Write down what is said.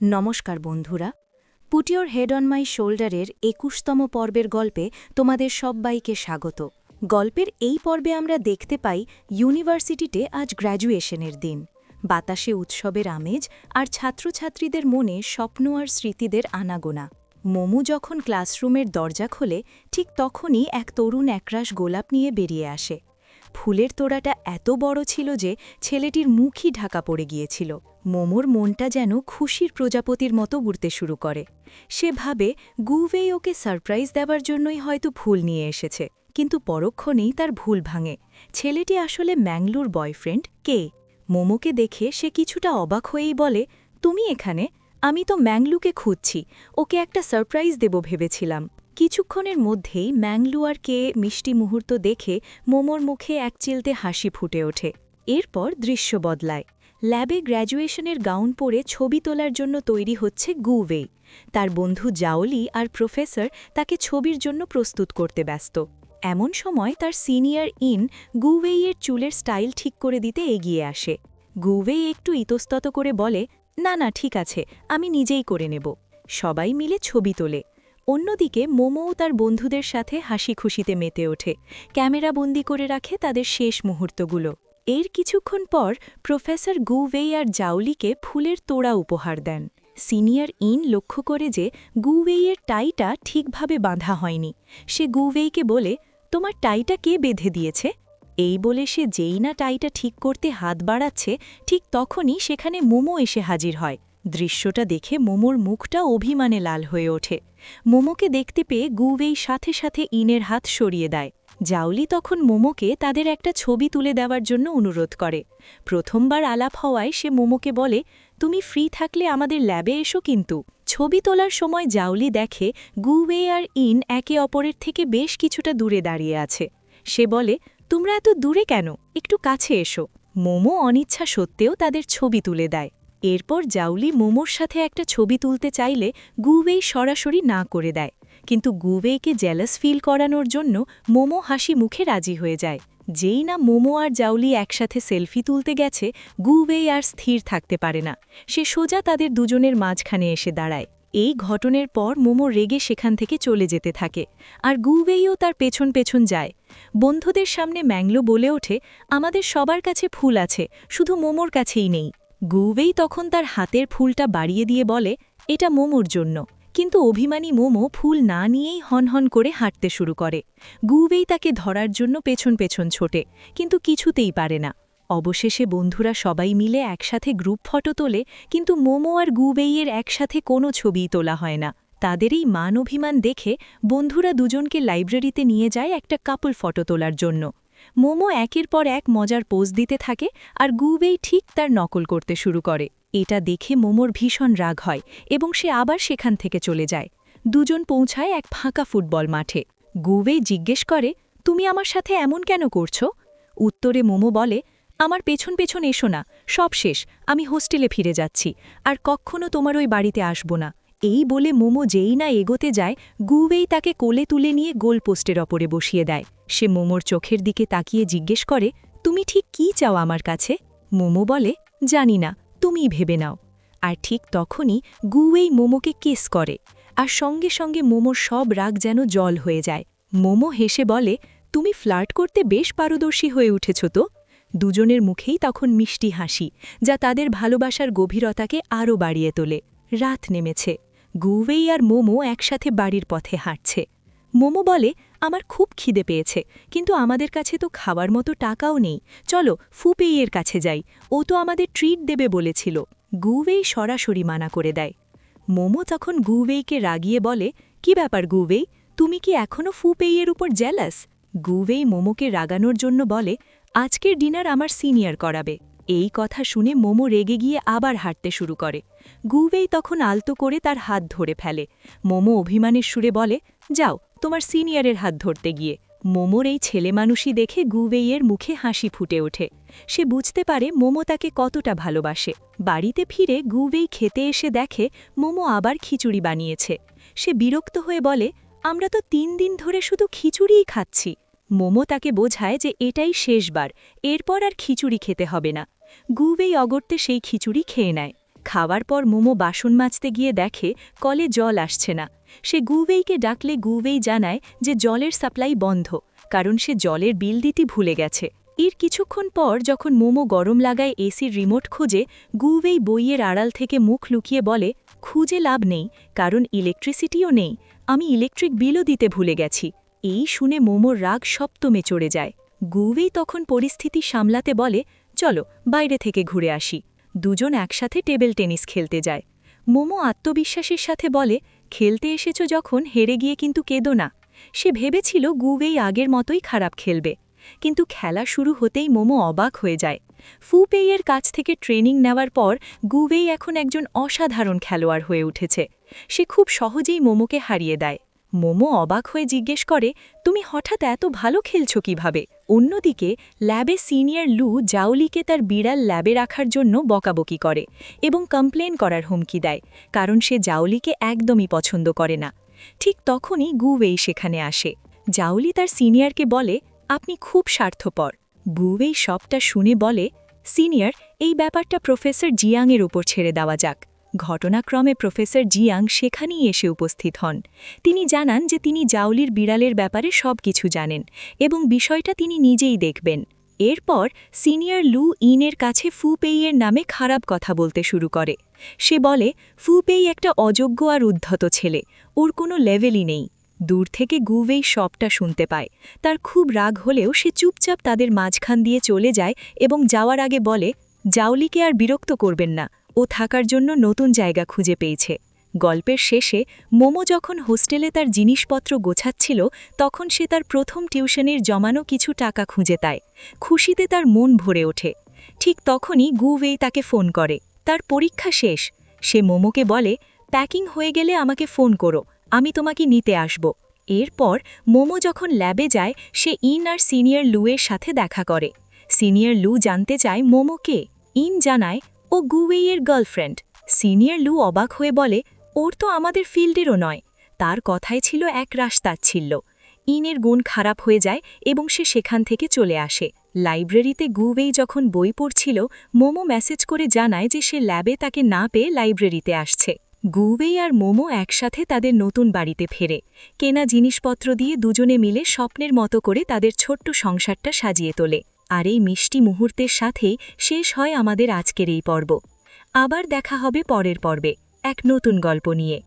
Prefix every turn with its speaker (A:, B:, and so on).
A: নমস্কার বন্ধুরা, put your head on my শোল্ডারের ২১তম পর্বের গল্পে তোমাদের সব্বাইকে স্বাগত। গল্পের এই পর্বে আমরা দেখতে পাই ইউনিভার্সিটিতে আজ গ্র্যাজুয়েশনের দিন। বাতাসে উৎসবের আমেজ আর ছাত্রছাত্রীদের মনে স্বপ্ন আর স্মৃতিদের আনাগোনা। মোমু যখন ক্লাসরুমের দরজা খোলে ঠিক তখনই এক তরুণ একরাশ গোলাপ নিয়ে বেরিয়ে আসে। ফুলের তোড়াটা এত বড় ছিল যে ছেলেটির মুখই ঢাকা পড়ে গিয়েছিল। মোমোর মনটা যেন খুশির প্রজাপতির মতো উড়তে শুরু করে। সে ভাবে গুওয়েই ওকে সারপ্রাইজ দেওয়ার জন্যই হয়তো ফুল নিয়ে এসেছে, কিন্তু পরক্ষণেই তার ভুল ভাঙে। ছেলেটি আসলে ম্যাংলুর বয়ফ্রেন্ড কে। মোমোকে দেখে সে কিছুটা অবাক হয়েই বলে, তুমি এখানে? আমি তো ম্যাংলুকে খুঁজছি, ওকে একটা সারপ্রাইজ দেব ভেবেছিলাম। কিছুক্ষণের মধ্যেই ম্যাংলু আর কে মিষ্টি মুহূর্ত দেখে মোমোর মুখে এক চিলতে হাসি ফুটে ওঠে। এরপর দৃশ্য বদলায়। ল্যাবে গ্র্যাজুয়েশনের গাউন পরে ছবি তোলার জন্য তৈরি হচ্ছে গুওয়েই। তার বন্ধু জাওলি আর প্রফেসর তাকে ছবির জন্য প্রস্তুত করতে ব্যস্ত। এমন সময় তার সিনিয়র ইন গুওয়েইয়ের চুলের স্টাইল ঠিক করে দিতে এগিয়ে আসে। গুওয়েই একটু ইতস্তত করে বলে, না না ঠিক আছে, আমি নিজেই করে নেব। সবাই মিলে ছবি তোলে। অন্যদিকে মোমোও তার বন্ধুদের সাথে হাসি খুশিতে মেতে ওঠে, ক্যামেরাবন্দি করে রাখে তাদের শেষ মুহূর্তগুলো। এর কিছুক্ষণ পর প্রফেসর গুওয়েই আর জাওলিকে ফুলের তোড়া উপহার দেন। সিনিয়র ইন লক্ষ্য করে যে গুওয়েইয়ের টাইটা ঠিকভাবে বাঁধা হয়নি। সে গুওয়েইকে বলে, তোমার টাইটা কে বেঁধে দিয়েছে? এই বলে সে যেই না টাইটা ঠিক করতে হাত বাড়াচ্ছে, ঠিক তখনই সেখানে মোমো এসে হাজির হয়। দৃশ্যটা দেখে মোমোর মুখটা অভিমানে লাল হয়ে ওঠে। মোমোকে দেখতে পেয়ে গুওয়েই সাথে সাথে ইনের হাত সরিয়ে দেয়। জাওলি তখন মোমোকে তাদের একটা ছবি তুলে দেওয়ার জন্য অনুরোধ করে। প্রথমবার আলাপ হওয়ায় সে মোমোকে বলে, তুমি ফ্রি থাকলে আমাদের ল্যাবে এসো কিন্তু। ছবি তোলার সময় জাওলি দেখে গুওয়েই আর ইন একে অপরের থেকে বেশ কিছুটা দূরে দাঁড়িয়ে আছে। সে বলে, তোমরা এত দূরে কেন, একটু কাছে এসো। মোমো অনিচ্ছা সত্ত্বেও তাদের ছবি তুলে দেয়। এরপর জাওলি মোমোর সাথে একটা ছবি তুলতে চাইলে গুওয়েই সরাসরি না করে দেয়, কিন্তু গুওয়েইকে জেলাস ফিল করানোর জন্য মোমো হাসি মুখে রাজি হয়ে যায়। যেই না মোমো আর জাওলি একসাথে সেলফি তুলতে গেছে, গুওয়েই আর স্থির থাকতে পারে না। সে সোজা তাদের দুজনের মাঝখানে এসে দাঁড়ায়। এই ঘটনার পর মোমো রেগে সেখান থেকে চলে যেতে থাকে, আর গুওয়েইও তার পেছন পেছন যায়। বন্ধুদের সামনে ম্যাংলো বলে ওঠে, আমাদের সবার কাছে ফুল আছে, শুধু মোমোর কাছেই নেই। গুওয়েই তখন তার হাতের ফুলটা বাড়িয়ে দিয়ে বলে, এটা মোমোর জন্য। কিন্তু অভিমানী মোমো ফুল না নিয়েই হনহন করে হাঁটতে শুরু করে। গুওয়েই তাকে ধরার জন্য পেছন পেছন ছোটে, কিন্তু কিছুতেই পারে না। অবশেষে বন্ধুরা সবাই মিলে একসাথে গ্রুপ ফটো তোলে, কিন্তু মোমো আর গুওয়েইয়ের একসাথে কোনো ছবিই তোলা হয় না। তাদের এই মান অভিমান দেখে বন্ধুরা দুজনকে লাইব্রেরিতে নিয়ে যায় একটা কাপল ফটো তোলার জন্য। মোমো একের পর এক মজার পোজ দিতে থাকে, আর গুওয়েই ঠিক তার নকল করতে শুরু করে। এটা দেখে মোমোর ভীষণ রাগ হয় এবং সে আবার সেখান থেকে চলে যায়। দুজন পৌঁছায় এক ফাঁকা ফুটবল মাঠে। গুওয়েই জিজ্ঞেস করে, তুমি আমার সাথে এমন কেন করছো? উত্তরে মোমো বলে, আমার পেছন পেছন এসো না, সব শেষ, আমি হোস্টেলে ফিরে যাচ্ছি, আর কখনো তোমার ওই বাড়িতে আসব না। এই বলে মোমো যেই না এগোতে যায়, গুওয়েই তাকে কোলে তুলে নিয়ে গোল পোস্টের ওপরে বসিয়ে দেয়। সে মোমোর চোখের দিকে তাকিয়ে জিজ্ঞেস করে, তুমি ঠিক কী চাও আমার কাছে? মোমো বলে, জানি না, তুমিই ভেবে নাও। আর ঠিক তখনই গুওয়েই মোমোকে কিস করে, আর সঙ্গে সঙ্গে মোমোর সব রাগ যেন জল হয়ে যায়। মোমো হেসে বলে, তুমি ফ্লার্ট করতে বেশ পারদর্শী হয়ে উঠেছ তো। দুজনের মুখেই তখন মিষ্টি হাসি, যা তাদের ভালোবাসার গভীরতাকে আরও বাড়িয়ে তোলে। রাত নেমেছে। গুওয়েই আর মোমো একসাথে বাড়ির পথে হাঁটছে। মোমো বলে, আমার খুব খিদে পেয়েছে, কিন্তু আমাদের কাছে তো খাওয়ার মতো টাকাও নেই, চলো ফুপেইয়ের কাছে যাই, ও তো আমাদের ট্রিট দেবে বলেছিল। গুওয়েই সরাসরি মানা করে দেয়। মোমো তখন গুওয়েইকে রাগিয়ে বলে, কি ব্যাপার গুওয়েই, তুমি কি এখনও ফুপেইয়ের উপর জেলাস? গুওয়েই মোমোকে রাগানোর জন্য বলে, আজকের ডিনার আমার সিনিয়র করাবে। এই কথা শুনে মোমো রেগে গিয়ে আবার হাঁটতে শুরু করে। গুওয়েই তখন আলতো করে তার হাত ধরে ফেলে। মোমো অভিমানের সুরে বলে, যাও তোমার সিনিয়রের হাত ধরতে গিয়ে। মোমোর এই ছেলে মানুষই দেখে গুওয়েইয়ের মুখে হাসি ফুটে ওঠে। সে বুঝতে পারে মোমো তাকে কতটা ভালোবাসে। বাড়িতে ফিরে গুওয়েই খেতে এসে দেখে মোমো আবার খিচুড়ি বানিয়েছে। সে বিরক্ত হয়ে বলে, আমরা তো 3 দিন ধরে শুধু খিচুড়িই খাচ্ছি। মোমো তাকে বোঝায় যে এটাই শেষবার, এরপর আর খিচুড়ি খেতে হবে না। গুওয়েই অগত্যে সেই খিচুড়ি খেয়ে নেয়। খাওয়ার পর মোমো বাসন মাজতে গিয়ে দেখে কলে জল আসছে না। সে গুওয়েইকে ডাকলে গুওয়েই জানায় যে জলের সাপ্লাই বন্ধ, কারণ সে জলের বিল দিতে ভুলে গেছে। এর কিছুক্ষণ পর যখন মোমো গরম লাগায় এসির রিমোট খুঁজে, গুওয়েই বইয়ের আড়াল থেকে মুখ লুকিয়ে বলে, খুঁজে লাভ নেই, কারণ ইলেকট্রিসিটিও নেই, আমি ইলেকট্রিক বিলও দিতে ভুলে গেছি। এই শুনে মোমোর রাগ সপ্তমে চড়ে যায়। গুওয়েই তখন পরিস্থিতি সামলাতে বলে, চলো বাইরে থেকে ঘুরে আসি। দুজন একসাথে টেবিল টেনিস খেলতে যায়। মোমো আত্মবিশ্বাসের সাথে বলে, খেলতে এসেছো যখন হেরে গিয়ে কিন্তু কেঁদো না। সে ভেবেছিল গুওয়েই আগের মতোই খারাপ খেলবে, কিন্তু খেলা শুরু হতেই মোমো অবাক হয়ে যায়। ফু পেইয়ের কাছ থেকে ট্রেনিং নেওয়ার পর গুওয়েই এখন একজন অসাধারণ খেলোয়াড় হয়ে উঠেছে। সে খুব সহজেই মোমোকে হারিয়ে দেয়। মোমো অবাক হয়ে জিজ্ঞেস করে, তুমি হঠাৎ এত ভালো খেলছো কিভাবে? অন্যদিকে ল্যাবে সিনিয়র লু জাওলিকে তার বিড়াল ল্যাবে রাখার জন্য বকাবকি করে এবং কমপ্লেন করার হুমকি দেয়, কারণ সে জাওলিকে একদমই পছন্দ করে না। ঠিক তখনই গুওয়েই সেখানে আসে। জাওলি তার সিনিয়রকে বলে, আপনি খুব স্বার্থপর। গুওয়েই সবটা শুনে বলে, সিনিয়র, এই ব্যাপারটা প্রফেসর জিয়াংয়ের উপর ছেড়ে দেওয়া যাক। ঘটনাক্রমে প্রফেসর জিয়াং সেখানেই এসে উপস্থিত হন। তিনি জানান যে তিনি জাওলির বিড়ালের ব্যাপারে সব কিছু জানেন এবং বিষয়টা তিনি নিজেই দেখবেন। এরপর সিনিয়র লু ইনের কাছে ফু পেইয়ের নামে খারাপ কথা বলতে শুরু করে। সে বলে, ফু পেই একটা অযোগ্য আর উদ্ধত ছেলে, ওর কোনো লেভেলই নেই। দূর থেকে গুওয়েই সবটা শুনতে পায়। তার খুব রাগ হলেও সে চুপচাপ তাদের মাঝখান দিয়ে চলে যায় এবং যাওয়ার আগে বলে, জাওলিকে আর বিরক্ত করবেন না, ও থাকার জন্য নতুন জায়গা খুঁজে পেয়েছে। গল্পের শেষে মোমো যখন হোস্টেলে তার জিনিসপত্র গোছাচ্ছিল, তখন সে তার প্রথম টিউশনের জমানো কিছু টাকা খুঁজে পায়। খুশিতে তার মন ভরে ওঠে। ঠিক তখনই গুওয়েই তাকে ফোন করে। তার পরীক্ষা শেষ। সে মোমোকে বলে, প্যাকিং হয়ে গেলে আমাকে ফোন করো, আমি তোমাকে নিতে আসব। এরপর মোমো যখন ল্যাবে যায়, সে ইন আর সিনিয়র লুয়ের সাথে দেখা করে। সিনিয়র লু জানতে চায় মোমো কে। ইন জানায়, ও গুওয়েইয়ের গার্লফ্রেন্ড। সিনিয়র লু অবাক হয়ে বলে, ওর তো আমাদের ফিল্ডেরও নয়। তার কথাই ছিল এক রাস্তাচ্ছিল্য। ইনের গুণ খারাপ হয়ে যায় এবং সে সেখান থেকে চলে আসে। লাইব্রেরিতে গুওয়েই যখন বই পড়ছিল, মোমো মেসেজ করে জানায় যে সে ল্যাবে তাকে না পেয়ে লাইব্রেরিতে আসছে। গুওয়েই আর মোমো একসাথে তাদের নতুন বাড়িতে ফেরে। কেনা জিনিসপত্র দিয়ে দুজনে মিলে স্বপ্নের মতো করে তাদের ছোট্ট সংসারটা সাজিয়ে তোলে। আর এই মিষ্টি মুহূর্তের সাথেই শেষ হয় আমাদের আজকের এই পর্ব। আবার দেখা হবে পরের পর্বে এক নতুন গল্প নিয়ে।